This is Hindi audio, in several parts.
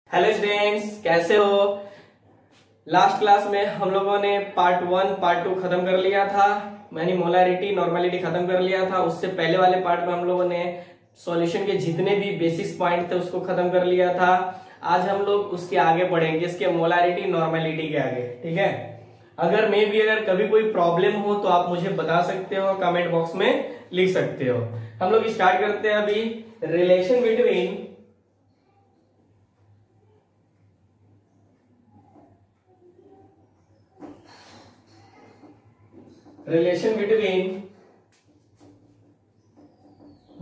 हेलो स्टूडेंट्स, कैसे हो। लास्ट क्लास में हम लोगों ने पार्ट 1 पार्ट 2 खत्म कर लिया था। मैंने मोलैरिटी नॉर्मेलिटी खत्म कर लिया था। उससे पहले वाले पार्ट में हम लोगों ने सॉल्यूशन के जितने भी बेसिक्स पॉइंट थे उसको खत्म कर लिया था। आज हम लोग उसके आगे बढ़ेंगे, इसके मोलैरिटी नॉर्मेलिटी के आगे। ठीक है, अगर कभी कोई प्रॉब्लम हो तो आप मुझे बता सकते हो, कमेंट बॉक्स में लिख सकते हो। हम लोग स्टार्ट करते हैं अभी। Relation between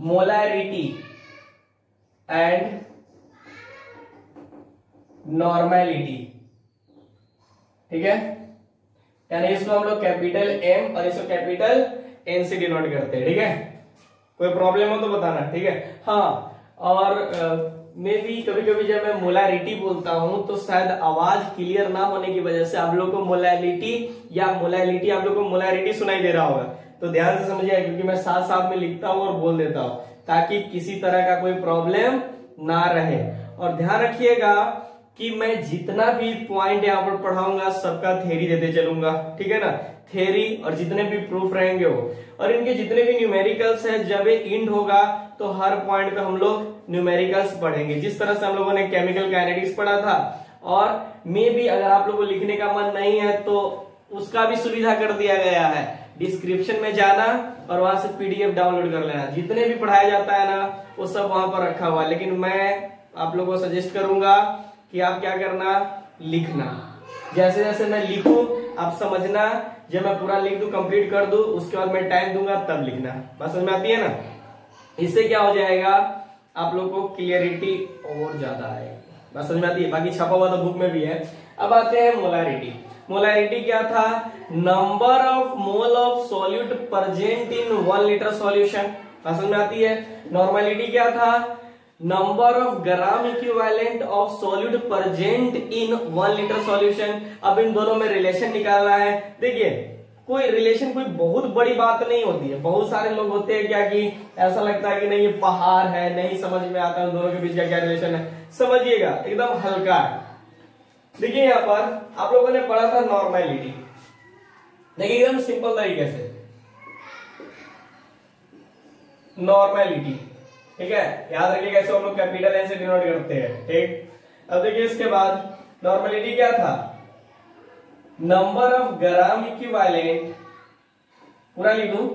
molarity and normality. ठीक है, यानी इसको हम लोग कैपिटल एम और इसको कैपिटल एन से डिनोट करते हैं। ठीक है, कोई प्रॉब्लम हो तो बताना। ठीक है, हाँ। और मैं भी कभी कभी जब मैं मोलैरिटी बोलता हूं तो शायद आवाज क्लियर ना होने की वजह से आप लोग को मोलैलिटी या मोलैलिटी आप लोग को मोलैरिटी सुनाई दे रहा होगा, तो ध्यान से समझिए, क्योंकि मैं साथ साथ में लिखता हूं और बोल देता हूं ताकि किसी तरह का कोई प्रॉब्लम ना रहे। और ध्यान रखिएगा कि मैं जितना भी पॉइंट यहाँ पर पढ़ाऊंगा सबका थ्योरी देते चलूंगा। ठीक है ना, थ्योरी और जितने भी प्रूफ रहेंगे वो, और इनके जितने भी न्यूमेरिकल्स है, जब ये इंड होगा तो हर पॉइंट पे हम लोग न्यूमेरिकल्स पढ़ेंगे। जिस तरह से हम लोगों ने केमिकल काइनेटिक्स पढ़ा था, और मे भी अगर आप लोगों को लिखने का मन नहीं है तो उसका भी सुविधा कर दिया गया है। डिस्क्रिप्शन में जाना और वहां से पीडीएफ डाउनलोड कर लेना। जितने भी पढ़ाया जाता है ना वो सब वहां पर रखा हुआ है। लेकिन मैं आप लोगों को सजेस्ट करूंगा कि आप क्या करना, लिखना। जैसे जैसे मैं लिखूं आप समझना, जब मैं पूरा लिख दूं, कंप्लीट कर दूं, उसके बाद मैं टाइम दूंगा तब लिखना। बात समझ में आती है ना। इससे क्या हो जाएगा, आप लोग को क्लियरिटी और ज्यादा आएगी। बात समझ में आती है। बाकी छपा हुआ तो बुक में भी है। अब आते हैं मोलैरिटी। मोलैरिटी क्या था, number of mole of solute present in 1 litre solution. बात समझ में आती है। नॉर्मेलिटी क्या था, number of gram equivalent of solute present in 1 litre solution. अब इन दोनों में रिलेशन निकालना है। देखिए, कोई रिलेशन कोई बहुत बड़ी बात नहीं होती है। बहुत सारे लोग होते हैं क्या कि ऐसा लगता है कि नहीं ये पहाड़ है, नहीं समझ में आता है दोनों के बीच का क्या रिलेशन है। समझिएगा, एकदम हल्का है। देखिए यहाँ पर आप लोगों ने पढ़ा था नॉर्मेलिटी। देखिए एकदम सिंपल तरीके से नॉर्मेलिटी। ठीक है, याद रखिए कैसे हम लोग कैपिटल एन से डिनोट करते हैं। ठीक, अब देखिए इसके बाद नॉर्मेलिटी क्या था, नंबर ऑफ ग्राम इक्विवेलेंट, पूरा लिखूं,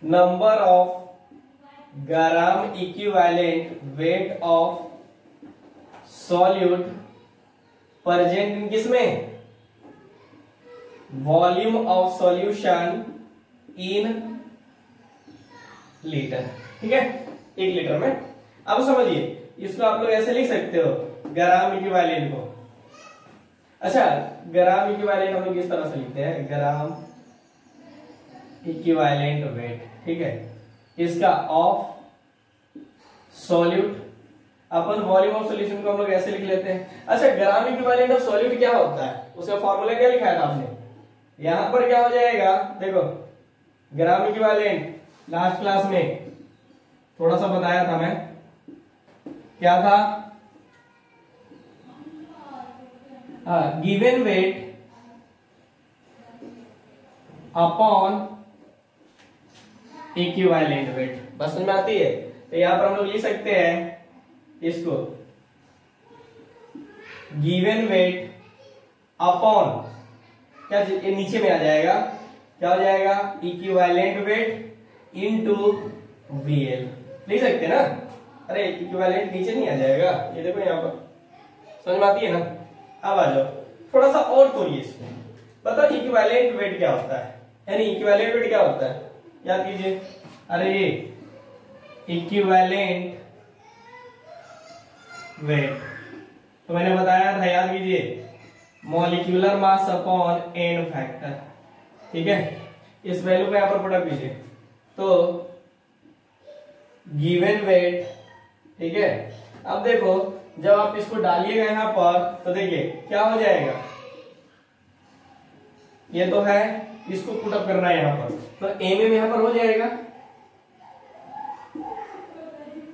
number of gram equivalent weight of solute present in किसमें, volume of solution in litre. ठीक है, 1 लीटर में। अब समझिए, इसको आप लोग ऐसे लिख सकते हो, ग्राम इक्विवेलेंट को। अच्छा, ग्राम इक्विवेलेंट हम लोग इस तरह से लिखते हैं, ग्राम इक्विवेलेंट वेट। ठीक है, इसका of solute upon volume of solution को हम लोग ऐसे लिख लेते हैं। अच्छा, ग्राम इक्विवेलेंट ऑफ सॉल्यूट क्या होता है, उसका फॉर्मूला क्या लिखा है आपने, यहां पर क्या हो जाएगा, देखो ग्राम इक्विवेलेंट लास्ट क्लास में थोड़ा सा बताया था मैं, क्या था, given weight upon equivalent weight. बस समझ में आती है। तो यहां पर हम लोग लिख सकते हैं इसको, गिवन वेट अपॉन, क्या ये नीचे में आ जाएगा, क्या हो जाएगा, इक्विवेलेंट वेट इनटू वीएल। लिख सकते हैं ना। अरे इक्विवेलेंट नीचे नहीं आ जाएगा, ये देखो यहाँ पर, समझ में आती है ना। अब आ जाओ, थोड़ा सा और तोड़िए इसमें, बताओ इक्विवेलेंट वेट क्या होता है, यानी इक्विवेलेंट वेट क्या होता है, याद कीजिए। अरे इक्विवेलेंट वेट तो मैंने बताया था, याद कीजिए, molecular mass upon n factor. ठीक है, इस वैल्यू को यहां पर पुटअप कीजिए, तो गिवन वेट। ठीक है, अब देखो जब आप इसको डालिएगा यहां पर तो देखिए क्या हो जाएगा, ये तो है, इसको पुटअप करना है यहां पर, तो एम यहां पर हो जाएगा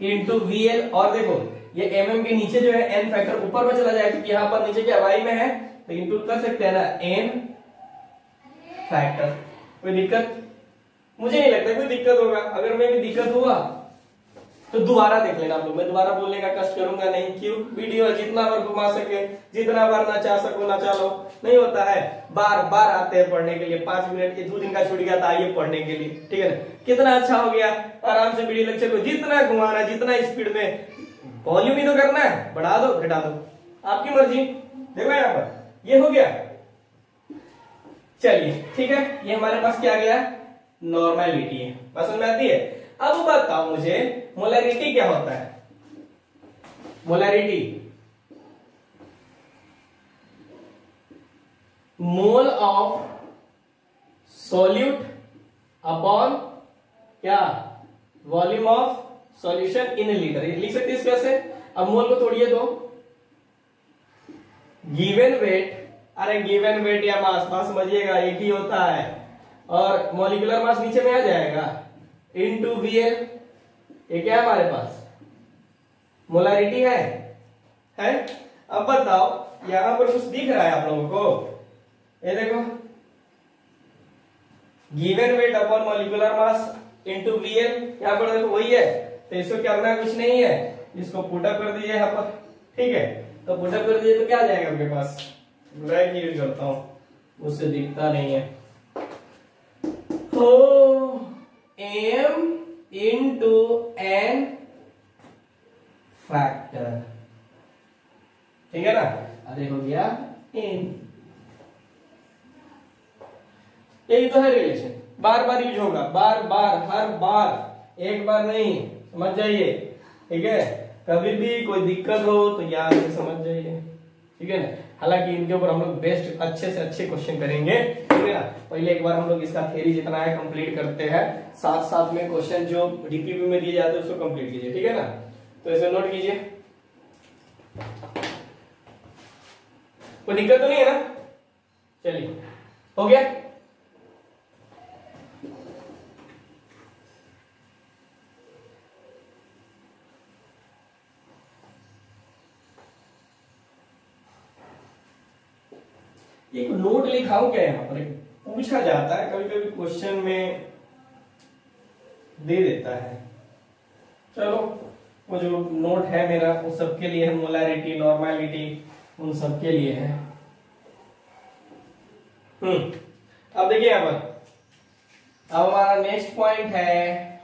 इंटू वीएल। और देखो ये mm के नीचे जो है n फैक्टर ऊपर में चला जाएगा, क्योंकि यहाँ पर नीचे क्या y में है, तो इंटू कर सकते हैं ना n फैक्टर। कोई दिक्कत? मुझे नहीं लगता कोई दिक्कत होगा। अगर मैं भी दिक्कत हुआ तो दोबारा देख लेना आप लोग, मैं दोबारा बोलने का कष्ट करूंगा नहीं। क्यों? वीडियो जितना बार घुमा सके, जितना बार नचा सको नचा लो, नहीं होता है। बार बार आते हैं पढ़ने के लिए, 5 मिनट के 2 दिन का छूट गया था, आइए पढ़ने के लिए, ठीक है ना। कितना अच्छा हो गया, आराम से वीडियो लेक्चर को जितना घुमाना, जितना स्पीड में, वॉल्यूम ही तो करना है, बढ़ा दो घटा दो, आपकी मर्जी। देखो यहाँ पर ये हो गया, चलिए ठीक है। ये हमारे पास क्या गया, नॉर्मेलिटी है, पसंद में आती है। अब बताओ मुझे मोलैरिटी क्या होता है। Molarity mole of solute upon क्या, volume of solution in litre. लिख सकते इस कैसे? अब मोल को तोड़िए तो गिवन वेट, अरे गिवन वेट या मास, मास समझिएगा एक ही होता है, और मॉलिक्यूलर मास नीचे में आ जाएगा इनटू VL। ये क्या है हमारे पास, मोलैरिटी है। अब बताओ यहां पर कुछ दिख रहा है आप लोगों को, ये देखो given weight upon molecular mass into VL, यहां पर देखो वही है, तो इसको करना कुछ नहीं है, इसको पुट अप कर दीजिए यहां पर, ठीक है। तो पुट अप कर दीजिए तो क्या आ जाएगा आपके पास, ब्रैकेट यूज करता हूं, मुझसे दिखता नहीं है, तो m इंटू n फैक्टर, ठीक है ना। अरे हो गया n, यही तो है रिलेशन, बार बार यूज होगा, बार बार, हर बार, एक बार नहीं, समझ जाइए, ठीक है। कभी भी कोई दिक्कत हो तो याद से समझ जाइए, ठीक है ना। हालांकि इनके ऊपर हम लोग बेस्ट अच्छे से अच्छे क्वेश्चन करेंगे, ठीक है ना। पहले एक बार हम लोग इसका थ्योरी जितना है कंप्लीट करते हैं, साथ साथ में क्वेश्चन जो डीपीपी में दिए जाते हैं उसको कंप्लीट कीजिए, ठीक है ना। तो इसे नोट कीजिए, कोई दिक्कत तो नहीं है ना। चलिए हो गया। एक नोट लिखा हूं क्या यहाँ पर, पूछा जाता है कभी कभी क्वेश्चन में दे देता है। चलो वो जो नोट है मेरा वो सबके लिए है, मोलैरिटी नॉर्मेलिटी उन सबके लिए है। अब देखिए यहाँ पर, अब हमारा नेक्स्ट पॉइंट है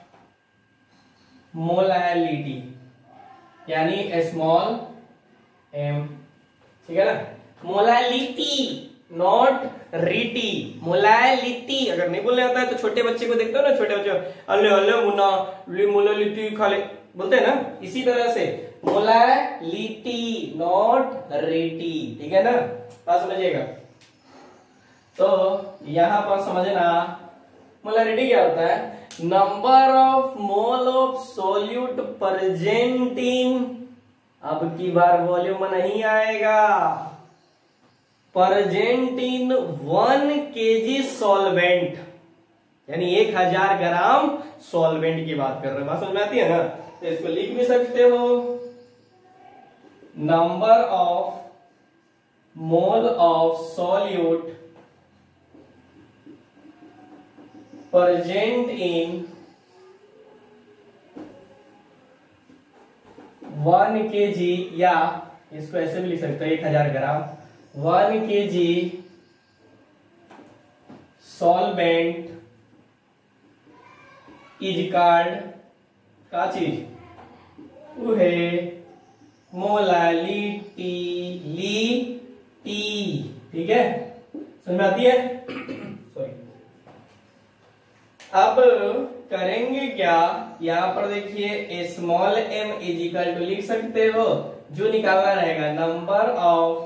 मोलैलिटी, यानी स्मॉल m, ठीक है ना। Molality not rete, molality. अगर नहीं बोलने आता है तो छोटे बच्चे को देखते हो ना, छोटे बच्चे अल्ले अल्ले मुन्ना मोलैलिटी खा ले बोलते हैं ना, इसी तरह से मोलैलिटी नॉट रीटी, ठीक है ना। बात समझिएगा। तो यहां पर समझना मोलैरिटी क्या होता है, number of mole of solute present in, अब की बार वॉल्यूम नहीं आएगा, प्रेजेंट इन 1 kg सॉल्वेंट, यानी 1000 ग्राम सॉल्वेंट की बात कर रहे हैं। बात समझ में आती है ना। तो इसको लिख भी सकते हो, number of mole of solute present in 1 kg, या इसको ऐसे भी लिख सकते हो 1000 ग्राम, 1 kg सॉल्वेंट इज कॉल्ड का चीज, वो है मोलैलिटी, ठीक है, समझ में आती है। सॉरी, अब करेंगे क्या, यहां पर देखिए small m is equal to लिख सकते हो, जो निकालना रहेगा number of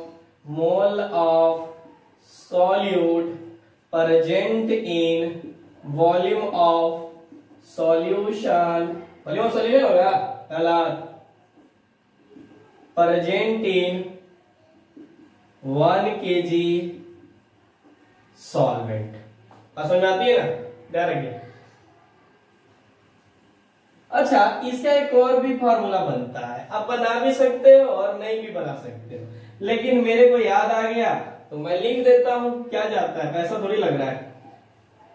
mole of solute present in volume of solution, volume of solution होगा गलत, प्रेजेंट इन 1 kg सॉल्वेंट। समझ में आती है ना, ध्यान रखिए। अच्छा, इसका एक और भी फॉर्मूला बनता है, आप बना भी सकते हो और नहीं भी बना सकते हो, लेकिन मेरे को याद आ गया तो मैं लिख देता हूं, क्या जाता है, पैसा थोड़ी लग रहा है।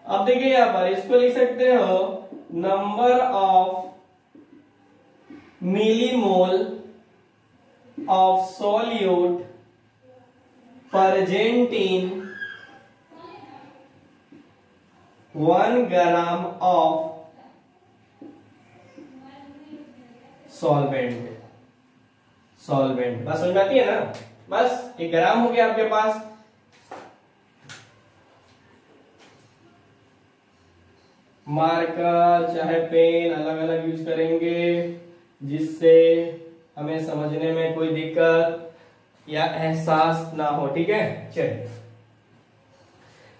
अब देखिए यहां पर इसको लिख सकते हो number of millimole of solute present in 1 gram of solvent. Solvent बस समझ में आती है ना, बस 1 ग्राम हो गया आपके पास। मार्कर चाहे पेन अलग अलग यूज करेंगे जिससे हमें समझने में कोई दिक्कत या एहसास ना हो, ठीक है। चलिए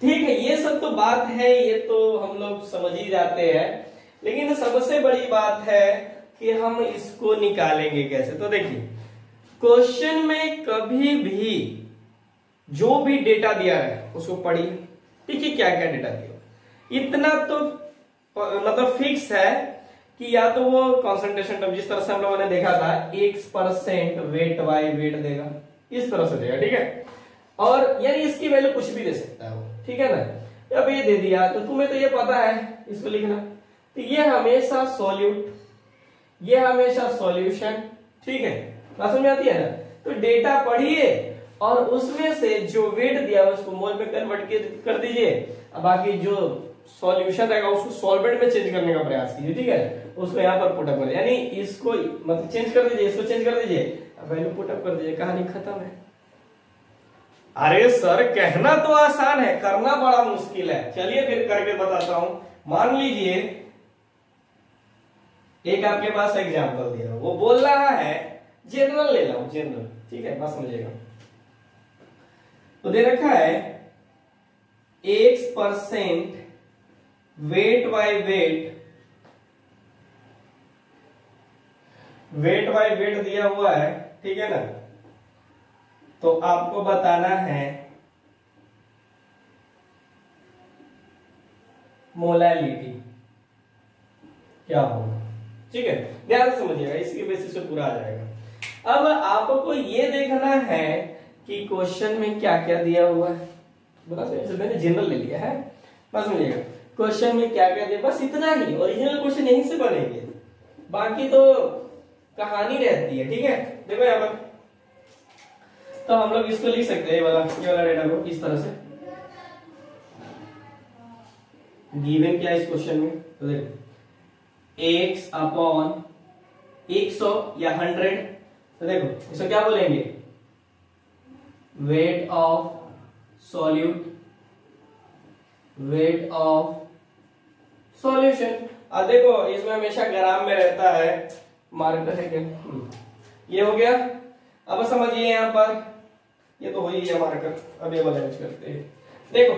ठीक है, ये सब तो बात है, ये तो हम लोग समझ ही जाते हैं, लेकिन सबसे बड़ी बात है कि हम इसको निकालेंगे कैसे। तो देखिए क्वेश्चन में कभी भी जो भी डेटा दिया है उसको पढ़िए, ठीक है, क्या क्या डेटा दिया, इतना तो मतलब फिक्स है कि या तो वो कंसंट्रेशन टर्म जिस तरह से हम लोगों ने देखा था X% वेट बाय वेट देगा, इस तरह से देगा, ठीक है, और यानी इसकी वैल्यू कुछ भी दे सकता है वो, ठीक है ना। अब ये दे दिया तो तुम्हें तो ये पता है इसको लिखना, तो ये हमेशा सॉल्यूट, ये हमेशा सॉल्यूशन, ठीक है, बात समझ में आती है ना। तो डेटा पढ़िए और उसमें से जो वेट दिया उसको मोल में कन्वर्ट कर दीजिए, बाकी जो सॉल्यूशन रहेगा उसको सॉल्वेंट में चेंज करने का प्रयास कीजिए, ठीक है, उसको यहाँ पर पुटअप कर दीजिए, यानी इसको मतलब चेंज कर दीजिए, इसको चेंज कर दीजिए, वैल्यू पुटअप कर दीजिए, कहानी खत्म है। अरे सर कहना तो आसान है, करना बड़ा मुश्किल है, चलिए फिर करके बताता हूं। मान लीजिए एक आपके पास एग्जांपल दिया, वो बोल रहा है जनरल ले लो, जनरल, ठीक है, बस समझिएगा। तो दे रखा है X% वेट बाय वेट दिया हुआ है, ठीक है ना। तो आपको बताना है मोलैलिटी क्या होगा, ठीक है, ध्यान से समझिएगा, इसकी बेसिस पे पूरा आ जाएगा। अब आपको ये देखना है कि क्वेश्चन में क्या क्या दिया हुआ है, बता सकते, मैंने जनरल ले लिया है, बस समझिएगा क्वेश्चन में क्या क्या दिया, बस इतना ही, ओरिजिनल क्वेश्चन यहीं से बनेंगे, बाकी तो कहानी रहती है, ठीक है। देखो यहाँ पर तो हम लोग इसको लिख सकते हैं, ये वाला डेटा को इस तरह से, गिवन क्या है इस क्वेश्चन में, तो देखो x अपॉन 100 या 100, तो देखो इसको क्या बोलेंगे, wait of solute, weight of solution. अब देखो इसमें हमेशा ग्राम में रहता है, मार्कर है क्या, ये हो गया। अब समझिए यहाँ पर ये तो हो ही है मार्कर, अब ये वाला यूज करते हैं। देखो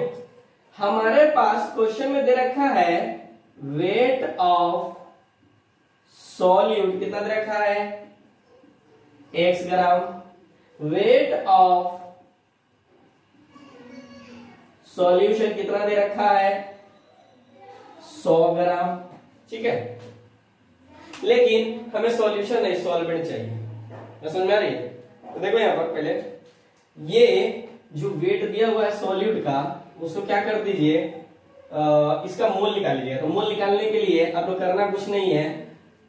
हमारे पास क्वेश्चन में दे रखा है वेट ऑफ सॉल्यूट, कितना दे रखा है x gram, weight of solution कितना दे रखा है 100 ग्राम, ठीक है, लेकिन हमें सॉल्यूशन नहीं सॉल्वेंट चाहिए, समझ में आ रही है। तो देखो यहाँ पर पहले ये जो वेट दिया हुआ है सॉल्यूट का, उसको क्या कर दीजिए, इसका मोल निकाल लीजिए। तो मोल निकालने के लिए आपको करना कुछ नहीं है,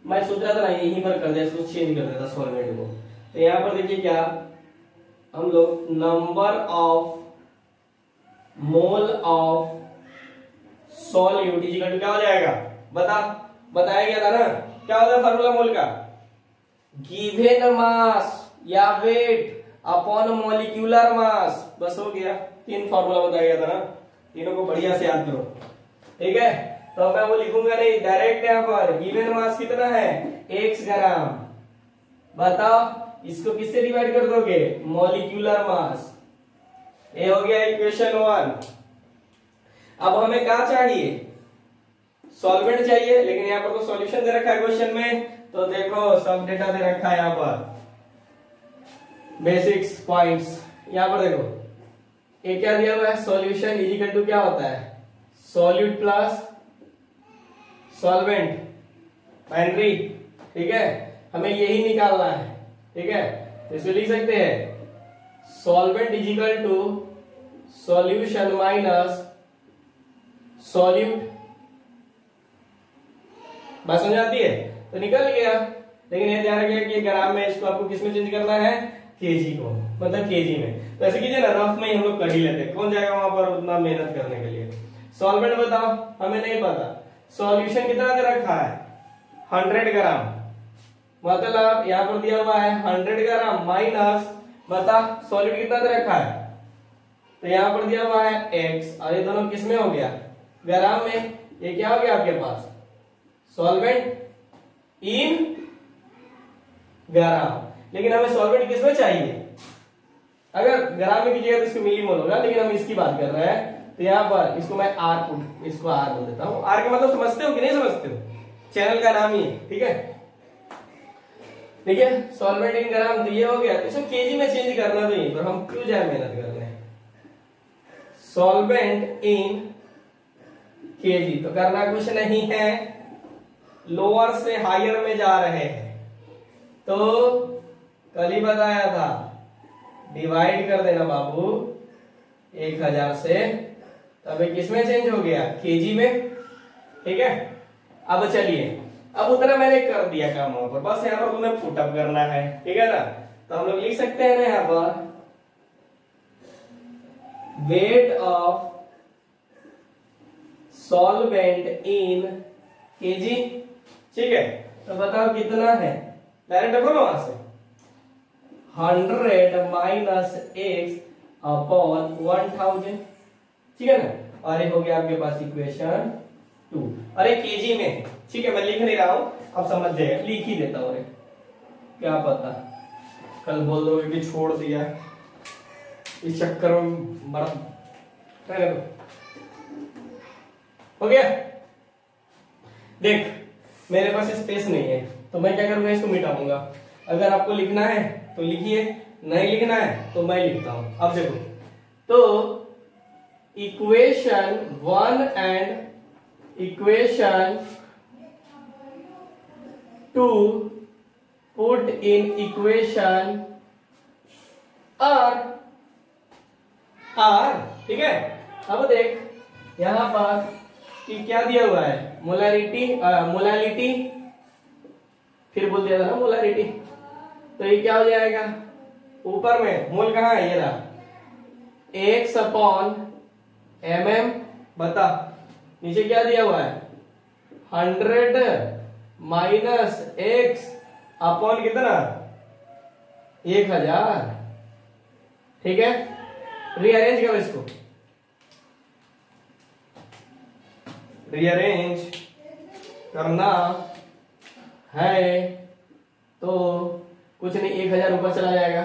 मैं सोच रहा था ना यहीं पर कर दिया, इसको चेंज कर देता सॉल्वेंट को। तो यहाँ पर देखिए क्या हम लोग number of mole of solute equal to क्या हो जाएगा, बताया गया था ना, क्या होता है फार्मूला मोल का, गिवन मास या वेट अपॉन मॉलिक्यूलर मास, बस हो गया, 3 फार्मूला बताया गया था ना, तीनों को बढ़िया से याद करो, ठीक है। तो मैं वो लिखूंगा नहीं, डायरेक्ट यहाँ पर गिवन मास कितना है x ग्राम, बताओ इसको किससे डिवाइड कर दोगे, मॉलिक्यूलर मास, ये हो गया इक्वेशन 1। अब हमें क्या चाहिए, सॉल्वेंट चाहिए, लेकिन यहाँ पर तो सॉल्यूशन दे रखा है क्वेश्चन में, तो देखो सब डेटा दे रखा है यहाँ पर, बेसिक्स पॉइंट्स, यहाँ पर देखो ये क्या दिया हुआ है, सॉल्यूशन इक्वल टू क्या होता है, सॉल्यूट प्लस सॉल्वेंट, हेनरी, ठीक है, हमें यही निकालना है, ठीक है। तो इसको लिख सकते हैं solvent is equal to solution minus solute. बात समझ आती है? तो निकल गया। लेकिन ये ध्यान रखिएगा कि ग्राम में इसको आपको किस में चेंज करना है, केजी को, मतलब केजी में। तो ऐसे कीजिए ना, रफ में ही हम लोग कर ही लेते हैं, कौन जाएगा वहां पर उतना मेहनत करने के लिए। सॉल्वेंट बताओ, हमें नहीं पता। सॉल्यूशन कितना दे रखा है, 100 ग्राम, मतलब यहाँ पर दिया हुआ है 100 ग्राम माइनस, बता सॉल्यूट कितना दे रखा है, तो यहाँ पर दिया हुआ है x, और ये दोनों किस में हो गया, ग्राम में। ये क्या हो गया आपके पास, सॉल्वेंट इन ग्राम। लेकिन हमें सॉल्वेंट किसमें चाहिए, अगर ग्राम में कीजिएगा तो इसको मिलीमोल होगा, लेकिन हम इसकी बात कर रहे हैं। तो यहाँ पर इसको मैं इसको आर बोल देता हूँ। आर का मतलब समझते हो कि नहीं समझते हो, चैनल का नाम ही है, ठीक है। ठीक है, सॉल्वेंट इन ग्राम, तो ये हो गया। इसको केजी में चेंज करना तो पर हम क्यों जाए मेहनत करने। सॉल्वेंट इन केजी, तो करना कुछ नहीं है, लोअर से हायर में जा रहे हैं। तो कल ही बताया था, डिवाइड कर देना बाबू 1000 से, तब किसमें चेंज हो गया, केजी में, ठीक है। अब चलिए, अब उतना मैंने कर दिया काम वहां पर, बस यहाँ पर तुम्हें पुटअप करना है, ठीक है ना। तो हम लोग लिख सकते हैं ना यहाँ पर weight of solvent in kg, ठीक है। तो बताओ कितना है, डायरेक्ट रखो ना वहां से, 100 माइनस x अपॉन 1000, ठीक है ना। और ये हो गया आपके पास इक्वेशन 2, अरे केजी में, ठीक है। मैं लिख नहीं रहा हूं, अब समझ जाएगा, लिख ही देता हूं, क्या पता कल बोल दोगे कि छोड़ दिया, इस चक्कर में बड़ा हो गया। देख मेरे पास स्पेस नहीं है, तो मैं क्या करूंगा, इसको मिटाऊंगा। अगर आपको लिखना है तो लिखिए, नहीं लिखना है तो मैं लिखता हूं। अब देखो, तो equation 1 and equation 2 put in equation R, ठीक है। अब देख यहां पर कि क्या दिया हुआ है, मोलालिटी, फिर बोल दिया था ना मोलारिटी। तो ये क्या हो जाएगा, ऊपर में मोल कहाँ है, ये रहा, x अपॉन mm, बता नीचे क्या दिया हुआ है, 100 माइनस x अपॉन कितना, 1000, ठीक है। रीअरेंज करो इसको, रीअरेंज करना है तो कुछ नहीं, 1000 ऊपर चला जाएगा।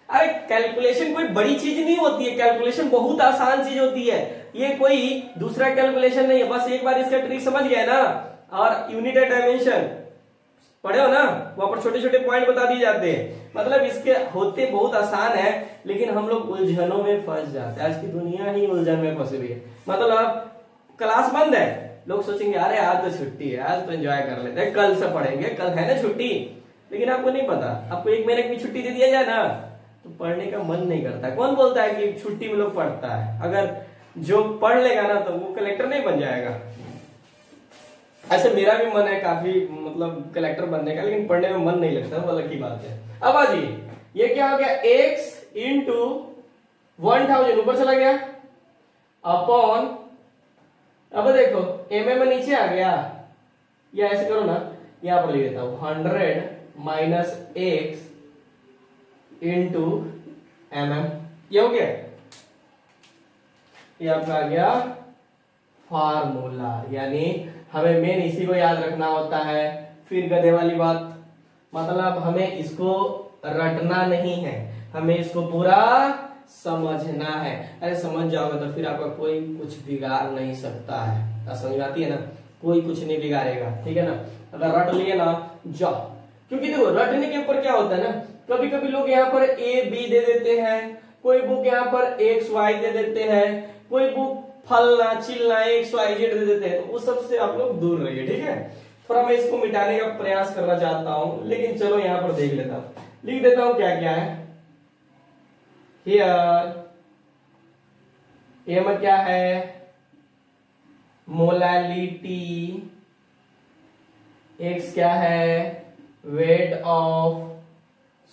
अरे कैलकुलेशन कोई बड़ी चीज नहीं होती है, कैलकुलेशन बहुत आसान चीज होती है, ये कोई दूसरा कैलकुलेशन नहीं है। बस एक बार इसका ट्रिक समझ गए ना, और यूनिट एंड डायमेंशन पढ़े हो ना, वहां पर छोटे छोटे पॉइंट बता दिए जाते हैं। मतलब इसके होते बहुत आसान है, लेकिन हम लोग उलझनों में फंस जाते हैं। आज की दुनिया ही उलझन में फंसी हुई है। मतलब क्लास बंद है, लोग सोचेंगे अरे आज तो छुट्टी है, आज तो एंजॉय कर लेते हैं, कल से पढ़ेंगे, कल है ना छुट्टी। लेकिन आपको नहीं पता, आपको 1 महीने की छुट्टी दे दिया जाए ना, तो पढ़ने का मन नहीं करता। कौन बोलता है कि छुट्टी में लोग पढ़ता है, अगर जो पढ़ लेगा ना तो वो कलेक्टर नहीं बन जाएगा। ऐसे मेरा भी मन है काफी, मतलब कलेक्टर बनने का, लेकिन पढ़ने में मन नहीं लगता, वो अलग की बात है। अब आजिए, ये क्या हो गया, x इंटू 1000 ऊपर चला गया अपॉन, अब देखो mm में नीचे आ गया, या ऐसे करो ना, यहां पर लिख देता हूं 100 माइनस x इंटू mm, ये हो गया। ये आपका आ गया फार्मूला, यानी हमें मेन इसी को याद रखना होता है। फिर गधे वाली बात, मतलब हमें इसको रटना नहीं है, हमें इसको पूरा समझना है। अरे समझ जाओगे तो फिर आपका कोई कुछ बिगाड़ नहीं सकता है, समझ आती है ना, कोई कुछ नहीं बिगाड़ेगा, ठीक है ना। अगर रट लिए ना जाओ, क्योंकि देखो रटने के ऊपर क्या होता है ना, कभी कभी लोग यहाँ पर A B दे देते हैं, कोई बुक यहाँ पर X Y दे देते हैं, कोई बुक फलना चिलना XYZ दे देते हैं, तो उस सबसे आप लोग दूर रहिए, ठीक है। थोड़ा मैं इसको मिटाने का प्रयास करना चाहता हूं, लेकिन चलो यहां पर देख लेता हूं, लिख देता हूं क्या क्या है। हियर ये में क्या है, मोलालिटी, एक्स क्या है, वेट ऑफ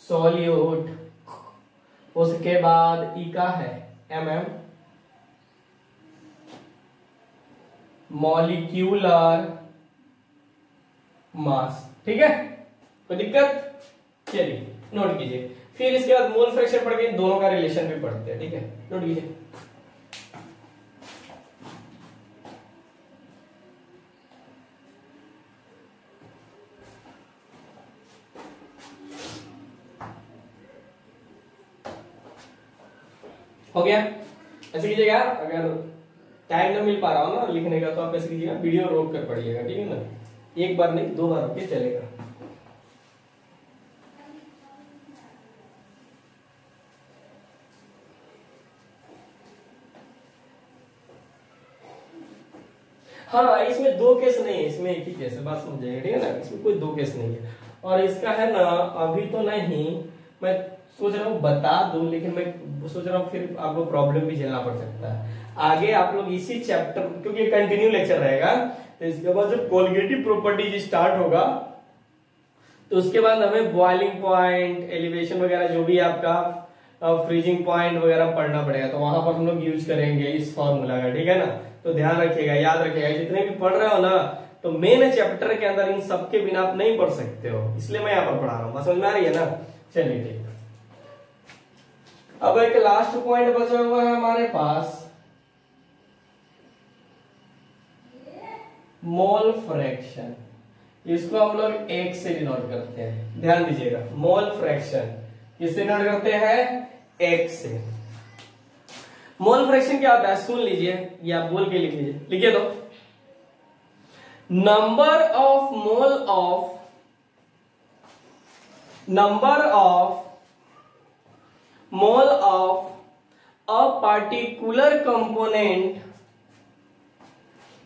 सॉल्यूट, उसके बाद ई का है mm, मॉलिक्यूलर मास। ठीक है, कोई दिक्कत? चलिए नोट कीजिए, फिर इसके बाद मोल फ्रैक्शन पढ़ के दोनों का रिलेशन भी पढ़ते हैं। ठीक है, नोट कीजिए। हो गया? ऐसे कीजिएगा, अगर टाइम ना मिल पा रहा हो ना लिखने का तो आप ऐसे कीजिएगा, वीडियो रोक कर पढ़िएगा। ठीक है ना, एक बार नहीं 2 बार होके चलेगा। हाँ, इसमें 2 केस नहीं है, इसमें एक ही केस है, बात समझ जाइए। ठीक है ना, इसमें कोई 2 केस नहीं है। और इसका है ना अभी तो नहीं, मैं सोच रहा हूँ बता दूं, लेकिन मैं सोच रहा हूँ फिर आपको प्रॉब्लम भी झेलना पड़ सकता है आगे। आप लोग इसी चैप्टर, क्योंकि कंटिन्यू लेक्चर रहेगा, तो इसके बाद जब कोलिगेटिव प्रॉपर्टीज स्टार्ट होगा तो उसके बाद हमें बॉइलिंग पॉइंट, एलिवेशन वगैरह जो भी आपका फ्रीजिंग पॉइंट वगैरह पढ़ना पड़ेगा, तो वहां पर हम लोग यूज करेंगे इस फॉर्मूला का। ठीक है ना, तो ध्यान रखिएगा, याद रखिएगा, जितने भी पढ़ रहे हो ना, तो मेन चैप्टर के अंदर इन सबके बिना आप नहीं पढ़ सकते हो, इसलिए मैं यहाँ पर पढ़ा रहा हूँ। समझ में आ रही है ना? चलिए ठीक। अब एक लास्ट पॉइंट बचा हुआ है हमारे पास, मोल फ्रैक्शन। इसको हम लोग एक से डिनोट करते हैं, ध्यान दीजिएगा। मोल फ्रैक्शन किससे डिनोट करते हैं? एक से। मोल फ्रैक्शन क्या होता है सुन लीजिए, या बोल के लिख लीजिए, लिखिए तो, number of mole of a particular component,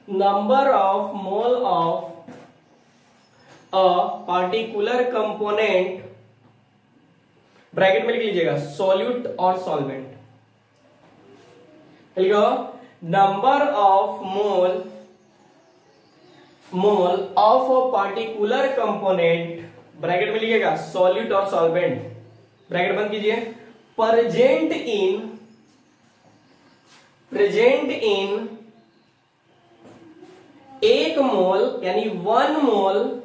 number of mole of a particular component, bracket में लिख लीजिएगा, सॉल्यूट और सॉल्वेंट। लिखो, number of mole of a particular component, bracket में लिखिएगा सॉल्यूट और सॉल्वेंट, ब्रैकेट बंद कीजिए, प्रेजेंट इन 1 मोल, यानी 1 मोल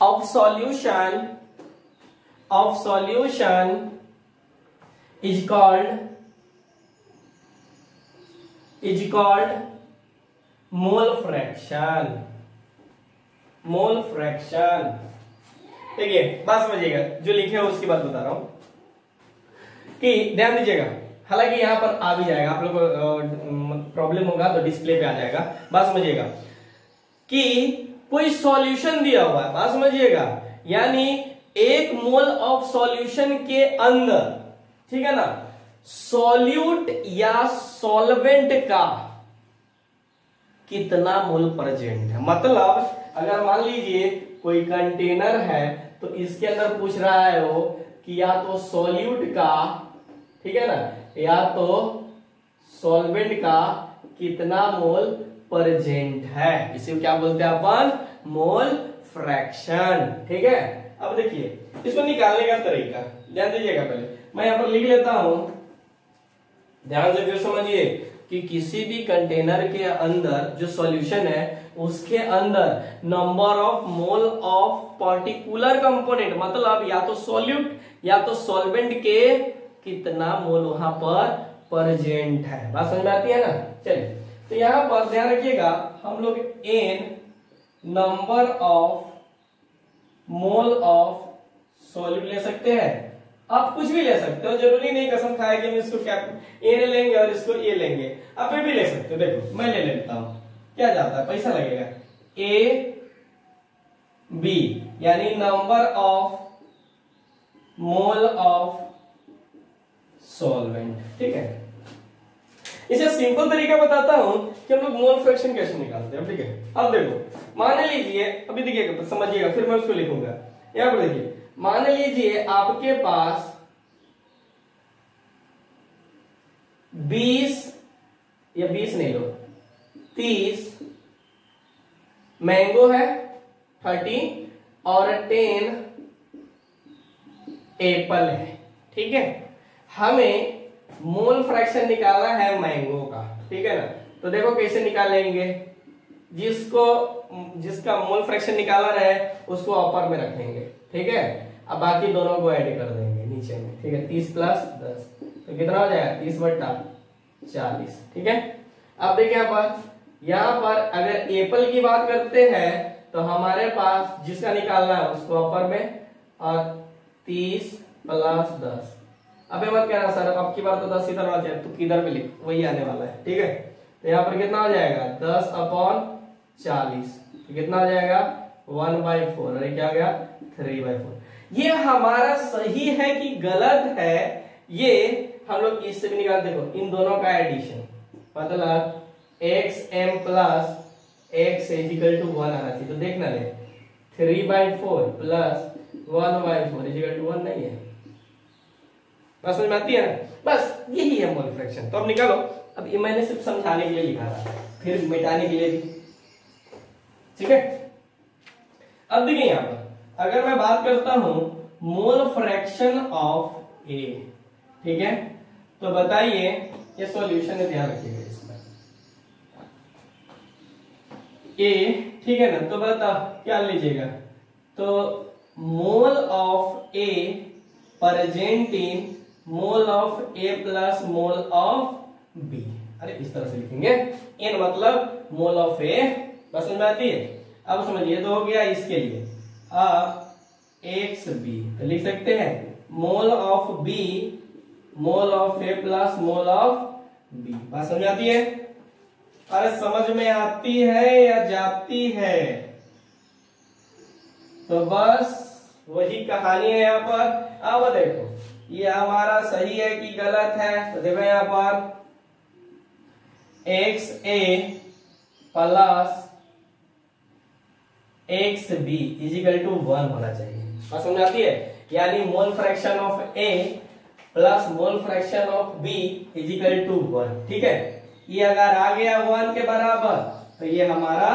of solution is called mole fraction। देखिए बात समझिएगा, जो लिखे हो उसकी बात बता रहा हूं कि ध्यान दीजिएगा। हालांकि यहां पर आ भी जाएगा, आप लोग को प्रॉब्लम होगा तो डिस्प्ले पे आ जाएगा। बात समझिएगा कि कोई सॉल्यूशन दिया हुआ है, बात समझिएगा, यानी 1 मोल ऑफ सॉल्यूशन के अंदर, ठीक है ना, सॉल्यूट या सॉल्वेंट का कितना मोल प्रेजेंट है। मतलब अगर मान लीजिए कोई कंटेनर है, तो इसके अंदर पूछ रहा है वो कि या तो सॉल्यूट का, ठीक है ना, या तो सॉल्वेंट का कितना मोल प्रेजेंट है, इसे क्या बोलते हैं अपन? Mole fraction. ठीक है, अब देखिए इसको निकालने का तरीका ध्यान दीजिएगा। पहले मैं यहां पर लिख लेता हूं, ध्यान से फिर समझिए कि किसी भी कंटेनर के अंदर जो सॉल्यूशन है उसके अंदर number of mole of particular component, मतलब या तो सॉल्यूट या तो सॉल्वेंट के कितना मोल वहां पर प्रेजेंट है। बात समझ में आती है ना? चलिए, तो यहां पर ध्यान रखिएगा, हम लोग n number of mole of solute ले सकते हैं। आप कुछ भी ले सकते हो, जरूरी नहीं कसम खाए कि हम इसको क्या ए लेंगे और इसको ए लेंगे, आप भी ले सकते हो। देखो मैं ले लेता हूं, क्या जाता है, पैसा लगेगा, ए बी, यानी number of mole of solvent. ठीक है, इसे सिंपल तरीका बताता हूं कि हम लोग मोल फ्रैक्शन कैसे निकालते हैं। ठीक है, अब देखो मान लीजिए, अभी देखिएगा समझिएगा फिर मैं उसको लिखूंगा। यहां पर देखिए, मान लीजिए आपके पास 20 या 20 नहीं लो 30 मैंगो है, 30 और 10 एप्पल है। ठीक है, हमें मोल फ्रैक्शन निकालना है मैंगो का। ठीक है ना, तो देखो कैसे निकालेंगे। जिसका मोल फ्रैक्शन निकाला रहे उसको अपर में रखेंगे। ठीक है, अब बाकी दोनों को ऐड कर देंगे नीचे में। ठीक है, 30 प्लस 10 तो कितना हो जाएगा 30/40। ठीक है, अब देखिए यहाँ पर अगर एप्पल की बात करते हैं तो हमारे पास जिसका निकालना है उसको अपर में और 30 प्लस 10। अबे मत कहना सर अब की बार तो 10 इधर आ जाए, तो किधर पे लिख वही आने वाला है। ठीक है, तो यहाँ पर कितना हो जाएगा 10/40 तो कितना हो जाएगा 1/4 और क्या आ गया 3/4। ये हमारा सही है कि गलत है, ये हम लोग इससे भी निकाल। देखो इन दोनों का एडिशन मतलब xm plus x equal to 1 आना चाहिए। तो देखना ले 3/4 प्लस 1/4 इजिकल टू 1 नहीं है। बस समझ में आती है ना, बस यही है मोल फ्रैक्शन। तो अब निकालो। अब ये मैंने सिर्फ समझाने के लिए लिखा था, फिर मिटाने के लिए भी। ठीक है, अब देखिए यहां पर अगर मैं बात करता हूं मोल फ्रैक्शन ऑफ ए। ठीक है, तो बताइए ये सॉल्यूशन है, ध्यान रखिएगा इसमें ए। ठीक है ना, तो बताओ क्या लीजिएगा। तो mole of A present in mole of A plus mole of B. अरे इस तरह से लिखेंगे, इन मतलब मोल ऑफ ए। बस समझ में आती है। अब समझिए तो हो गया इसके लिए। अब एक्स बी तो लिख सकते हैं mole of B mole of A plus mole of B. बात समझ आती है? अरे समझ में आती है या जाती है? तो बस वही कहानी है यहाँ पर। अब देखो ये हमारा सही है कि गलत है। तो देखो यहाँ पर X A plus X B equal to 1 होना चाहिए। बात समझ आती है? यानी mole fraction of A plus mole fraction of B equal to 1। ठीक है, ये अगर आ गया 1 के बराबर तो ये हमारा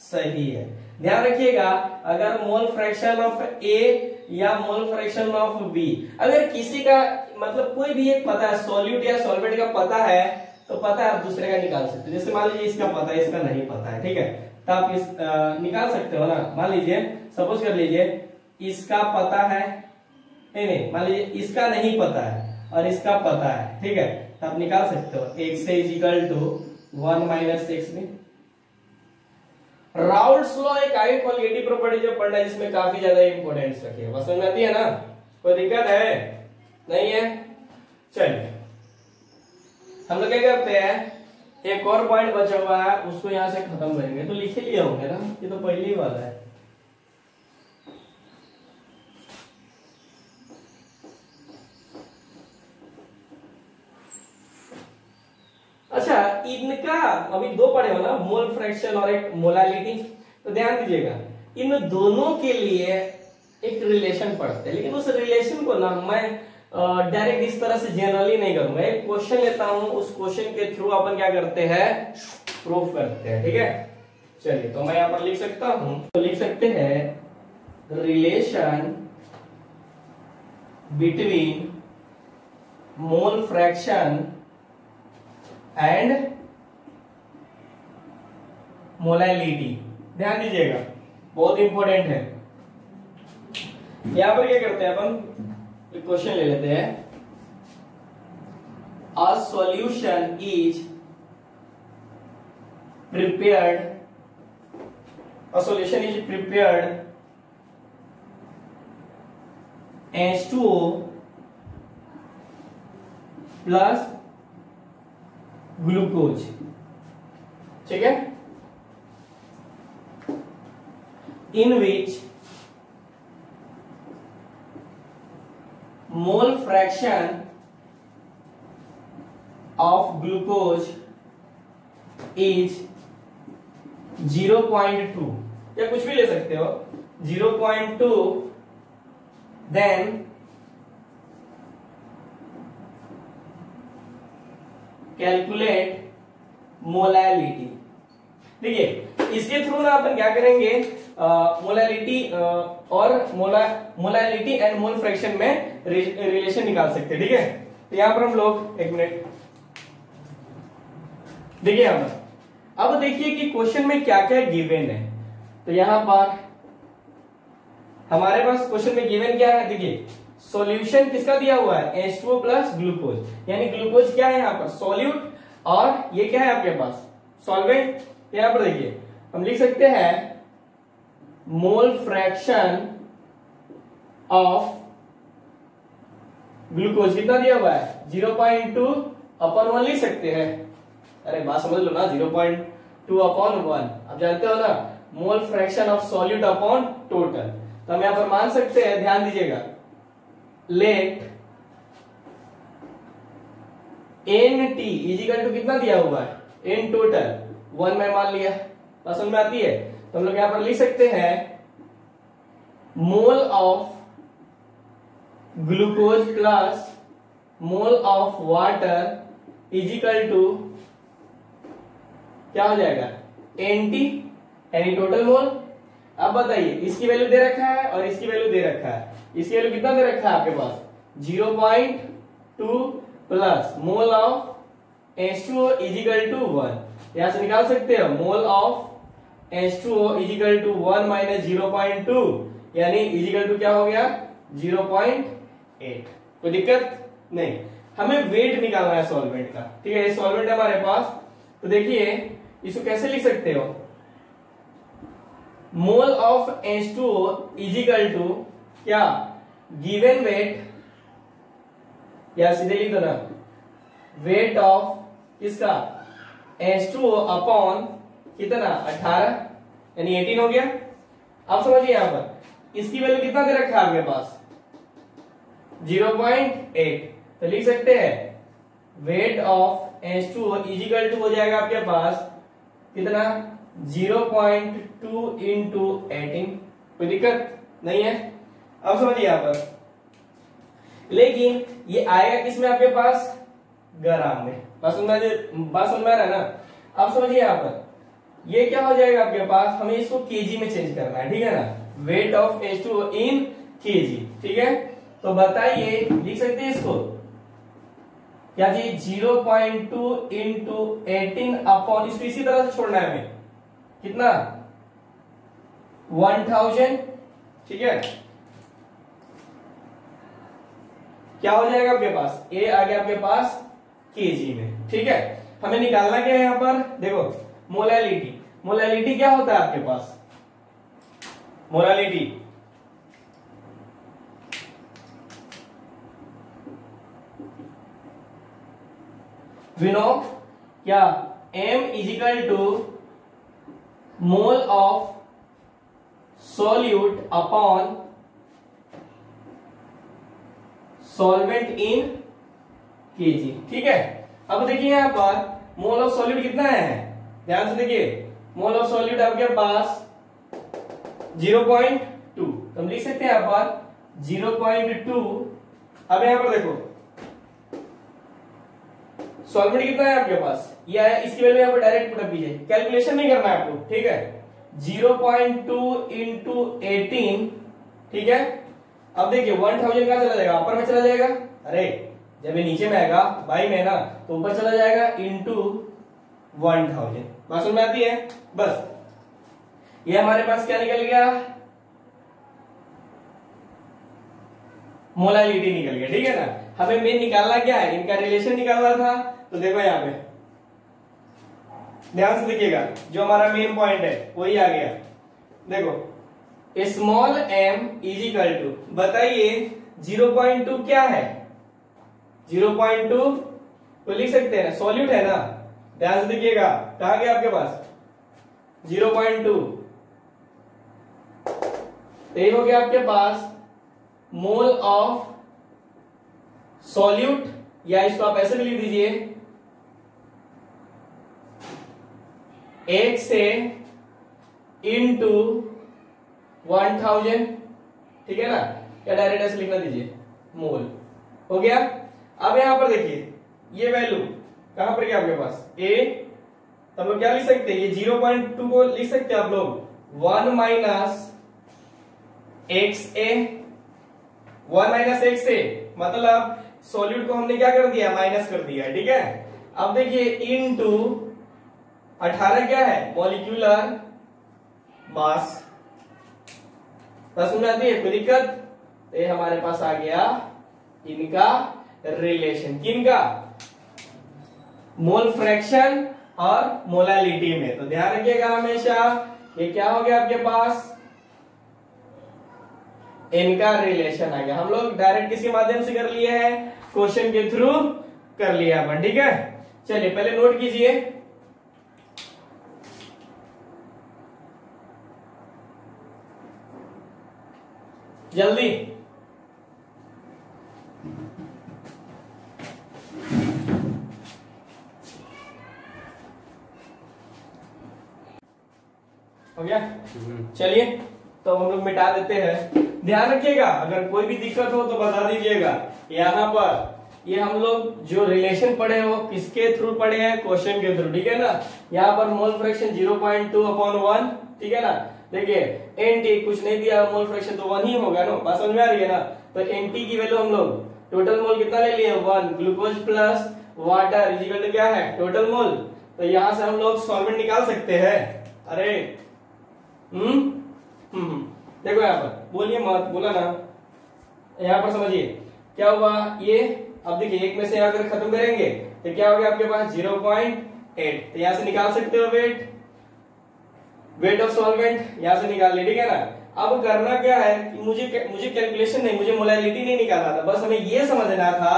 सही है। ध्यान रखिएगा, अगर मोल फ्रैक्शन ऑफ ए या मोल फ्रैक्शन ऑफ बी, अगर किसी का मतलब कोई भी एक पता है, सॉल्यूट या सॉल्वेंट का पता है तो पता है आप दूसरे का निकाल सकते हो। जैसे मान लीजिए इसका पता है इसका नहीं पता है, ठीक है, तो आप इस निकाल सकते हो ना। मान लीजिए सपोज कर लीजिए इसका पता है, नहीं मान लीजिए इसका नहीं पता है और इसका पता है, ठीक है, तो आप निकाल सकते हो। x is equal to 1 minus X में। राउल्ट्स लॉ एक आगे क्वालिटी प्रॉपर्टी जो पढ़ना है जिसमें काफी ज्यादा इंपॉर्टेंस रखी है। समझ में आती है ना? कोई दिक्कत है? नहीं है? चलिए हम लोग क्या करते हैं, एक और पॉइंट बचा हुआ है उसको यहां से खत्म करेंगे। तो लिखे लिए होंगे ना, ये तो पहले ही वाला है। अच्छा, इनका अभी दो पढ़े हो ना, मोल फ्रैक्शन और एक मोलालिटी। तो ध्यान दीजिएगा, इन दोनों के लिए एक रिलेशन पढ़ते हैं, लेकिन उस रिलेशन को ना मैं डायरेक्ट इस तरह से जनरली नहीं करूंगा। एक क्वेश्चन लेता हूं, उस क्वेश्चन के थ्रू अपन क्या करते हैं, प्रूफ करते हैं। ठीक है, चलिए तो मैं यहां पर लिख सकता हूं, तो लिख सकते हैं relation between mole fraction and molality. ध्यान दीजिएगा, बहुत इंपॉर्टेंट है। यहां पर क्या करते हैं अपन, एक क्वेश्चन ले लेते हैं। A solution is prepared, a solution is prepared H2O plus glucose. ठीक है, in which mole fraction of glucose is 0.2, या कुछ भी ले सकते हो, 0.2, देन कैलकुलेट मोलैलिटी। देखिए इसके थ्रू ना अपन क्या करेंगे, मोलैलिटी और मोलैलिटी एंड मोल फ्रैक्शन में रिलेशन निकाल सकते हैं। ठीक है, तो यहां पर हम लोग, एक मिनट देखिए यहां पर, अब देखिए कि क्वेश्चन में क्या क्या गिवन है। तो यहां पर हमारे पास क्वेश्चन में गिवन क्या है, देखिए सॉल्यूशन किसका दिया हुआ है, H2O प्लस ग्लूकोज, यानी ग्लूकोज क्या है यहाँ पर सॉल्यूट, और ये क्या है आपके पास सॉल्वेंट। यहां पर देखिए हम लिख सकते हैं मोल फ्रैक्शन ऑफ ग्लूकोज कितना दिया हुआ है 0.2 अपॉन 1 लिख सकते हैं। अरे बात समझ लो ना, 0.2 अपॉन 1, आप जानते हो ना मोल fraction of solute upon total. तो हम यहां पर मान सकते हैं, ध्यान दीजिएगा, लेट NT इजिकल टू कितना दिया हुआ है, इन टोटल 1 में मान लिया, समझ में आती है। तो हम लोग यहां पर लिख सकते हैं mole of glucose plus mole of water equal to क्या हो जाएगा NT, यानी टोटल मोल। अब बताइए इसकी वैल्यू दे रखा है और इसकी वैल्यू दे रखा है, इसकी वैल्यू कितना दे रखा है आपके पास 0.2 plus mole of H2O equal to 1, यहां से निकाल सकते हो mole of H2O equal to 1 minus 0.2, यानी इजिकल टू क्या हो गया 0.8। कोई दिक्कत नहीं, हमें वेट निकालना है सॉल्वेंट का। ठीक है, ये सॉल्वेंट है हमारे पास। तो देखिए इसको कैसे लिख सकते हो, mole of H2O equal to क्या गिवन वेट, या सीधे लिख दो ना वेट ऑफ किसका H2O अपॉन कितना 18, यानी 18 हो गया। अब समझिए यहां पर इसकी वैल्यू कितना दे रखा है आपके पास 0.8, तो लिख सकते हैं weight of H2O equal to हो जाएगा आपके पास कितना 0.2 इंटू 18। कोई दिक्कत नहीं है। अब समझिए यहां पर, लेकिन ये आएगा किसमें आपके पास ग्राम में, बात समझ में आ रहा है ना। अब समझिए यहां पर ये क्या हो जाएगा आपके पास, हमें इसको केजी में चेंज करना है। ठीक है ना, weight of H2O in kg. ठीक है, तो बताइए लिख सकते हैं इसको क्या जी 0.2 इंटू 18 अपॉन, इसको इसी तरह से छोड़ना है हमें, कितना 1000। ठीक है, क्या हो जाएगा आपके पास, ए आ गया आपके पास केजी में। ठीक है, हमें निकालना क्या है यहां पर, देखो मोलैलिटी। मोलैलिटी क्या होता है आपके पास, मोलैलिटी वी नो क्या M equal to mole of solute upon solvent in kg. ठीक है, अब देखिए यहां पर मोल ऑफ सॉल्यूट कितना है, ध्यान से देखिए मोल ऑफ सॉल्यूट आपके पास 0.2, तो हम लिख सकते हैं यहां पर 0.2। अब यहां पर देखो सॉल्वेंट कितना है आपके पास, ये है, इसकी वैल्यू यहां पर डायरेक्ट पुटअप कीजिए, कैलकुलेशन नहीं करना है आपको। ठीक है, 0.2 इंटू 18। ठीक है, अब देखिए 1000 कहां चला जाएगा, ऊपर में चला जाएगा। अरे जब ये नीचे में आएगा बाई में ना, तो ऊपर चला जाएगा इंटू 1000। बात समझ में आती है। बस ये हमारे पास क्या निकल गया, मोलैलिटी निकल गया। ठीक है ना, हमें मेन निकालना क्या है, इनका रिलेशन निकालना था। तो देखो यहां पे ध्यान से देखिएगा, जो हमारा मेन पॉइंट है वही आ गया। देखो स्मॉल m इजिकल टू, बताइए 0.2 क्या है, 0.2 तो लिख सकते हैं सॉल्यूट है ना, ध्यान से देखिएगा कहां गया आपके पास 0.2, तो ये हो गया आपके पास मोल ऑफ सॉल्यूट, या इसको आप ऐसे भी लिख दीजिए एक से इंटू 1000, ठीक है ना, या डायरेक्ट ऐसे लिखना दीजिए मोल, हो गया। अब यहां पर देखिए ये वैल्यू कहां पर गया आपके पास ए, तो हम लोग क्या लिख सकते हैं, ये 0.2 को लिख सकते हैं आप लोग 1 माइनस एक्स ए, 1 माइनस एक्स ए, मतलब सॉल्यूट को हमने क्या कर दिया, माइनस कर दिया, ठीक है। अब देखिए इनटू 18 क्या है, मॉलिक्यूलर मास, समझ में आती है कोई दिक्कत? तो ये हमारे पास आ गया इनका रिलेशन, किनका, मोल फ्रैक्शन और मोलालिटी में। तो ध्यान रखिएगा हमेशा, ये क्या हो गया आपके पास, इनका रिलेशन आ गया। हम लोग डायरेक्ट किसी माध्यम से कर लिए हैं, क्वेश्चन के थ्रू कर लिया अपन, ठीक है। चलिए पहले नोट कीजिए, जल्दी। हो गया, चलिए तो हम लोग मिटा देते हैं। ध्यान रखिएगा अगर कोई भी दिक्कत हो तो बता दीजिएगा। यहाँ पर ये हम लोग जो रिलेशन पढ़े हो किसके थ्रू पढ़े हैं, क्वेश्चन के थ्रू, ठीक है ना। यहाँ पर मोल फ्रैक्शन 0.2/1, ठीक है ना। देखिए एनटी कुछ नहीं दिया, मोल फ्रैक्शन तो 1 ही होगा ना, बात समझ में आ रही है ना। तो एनटी की वैल्यू हम लोग टोटल मोल कितना ले लिए, 1, glucose plus water equal to क्या है, टोटल मोल। तो यहां से हम लोग सॉल्वेंट निकाल सकते हैं। अरे देखो यहाँ पर, बोलिए मत, बोला ना, यहाँ पर समझिए क्या हुआ ये। अब देखिए एक में से अगर खत्म करेंगे तो क्या हो गया आपके पास 0.8, तो यहां से निकाल सकते हो वेट ऑफ सॉल्वेंट, यहां से निकाल ले, ठीक है ना। अब करना क्या है कि मुझे कैलकुलेशन नहीं, मुझे मोलालिटी नहीं निकालना था, बस हमें ये समझना था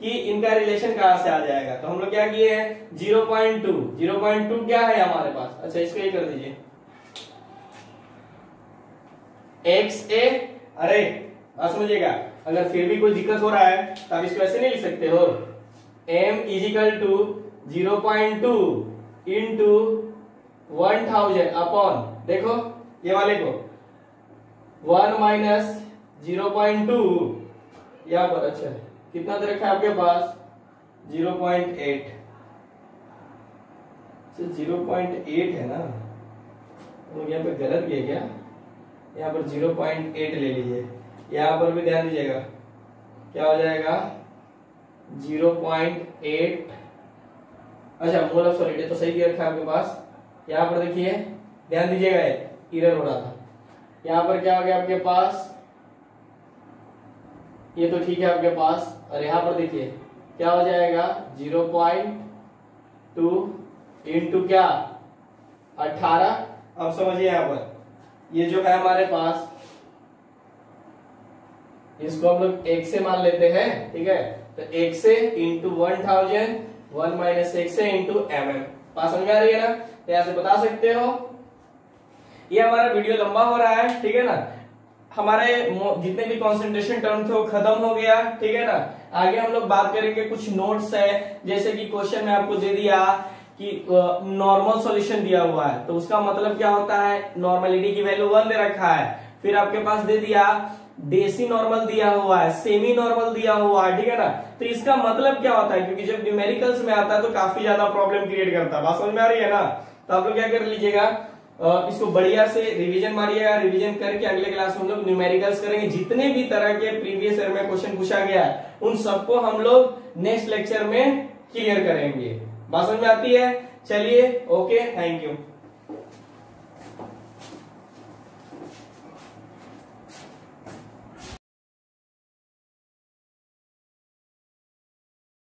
कि इनका रिलेशन कहां से आ जाएगा। तो हम लोग क्या किए हैं, 0.2 क्या है हमारे पास, अच्छा इसको ये कर दीजिए एक्स ए। अरे आप समझिएगा, अगर फिर भी कोई दिक्कत हो रहा है तो आप इसको ऐसे नहीं लिख सकते हो, m equal to 0.2 into 1000 upon, देखो ये वाले को 1 माइनस 0.2 यहां पर, अच्छा कितना दे रखा है आपके पास 0.8, 0.8 है ना, तो यहाँ पे गलत किया क्या, यहाँ पर 0.8 ले लीजिए, यहाँ पर भी ध्यान दीजिएगा क्या हो जाएगा 0.8, अच्छा मोल ऑफ सॉलिड तो सही दे रखा है आपके पास। यहाँ पर देखिए ध्यान दीजिएगा, एरर हो रहा था, यहाँ पर क्या हो गया आपके पास, ये तो ठीक है आपके पास, और यहाँ पर देखिए क्या हो जाएगा 0.2 इंटू क्या 18। अब समझिए यहाँ पर ये जो है हमारे पास, इसको हम लोग एक से मान लेते हैं, ठीक है। तो एक से इंटू 1000, 1 माइनस एक से इंटू mm, बात समझ में आ रही है ना। तो यहां से बता सकते हो, ये हमारा वीडियो लंबा हो रहा है, ठीक है ना। हमारे जितने भी कंसंट्रेशन टर्म थे वो खत्म हो गया, ठीक है ना। आगे हम लोग बात करेंगे, कुछ नोट्स है, जैसे कि क्वेश्चन में आपको दे दिया कि नॉर्मल सॉल्यूशन दिया हुआ है, तो उसका मतलब क्या होता है, नॉर्मलिटी की वैल्यू 1 दे रखा है, फिर आपके पास दे दिया डेसी नॉर्मल दिया हुआ है, सेमी नॉर्मल दिया हुआ है, ठीक है ना। तो इसका मतलब क्या होता है, क्योंकि जब न्यूमेरिकल्स में आता है तो काफी ज्यादा प्रॉब्लम क्रिएट करता है, बात समझ में आ रही है ना। तो आप लोग क्या कर लीजिएगा, इसको बढ़िया से रिवीजन मारिएगा, रिवीजन करके अगले क्लास में हम लोग न्यूमेरिकल्स करेंगे। जितने भी तरह के प्रीवियस ईयर में क्वेश्चन पूछा गया है उन सबको हम लोग नेक्स्ट लेक्चर में क्लियर करेंगे, बात समझ में आती है। चलिए ओके, थैंक यू।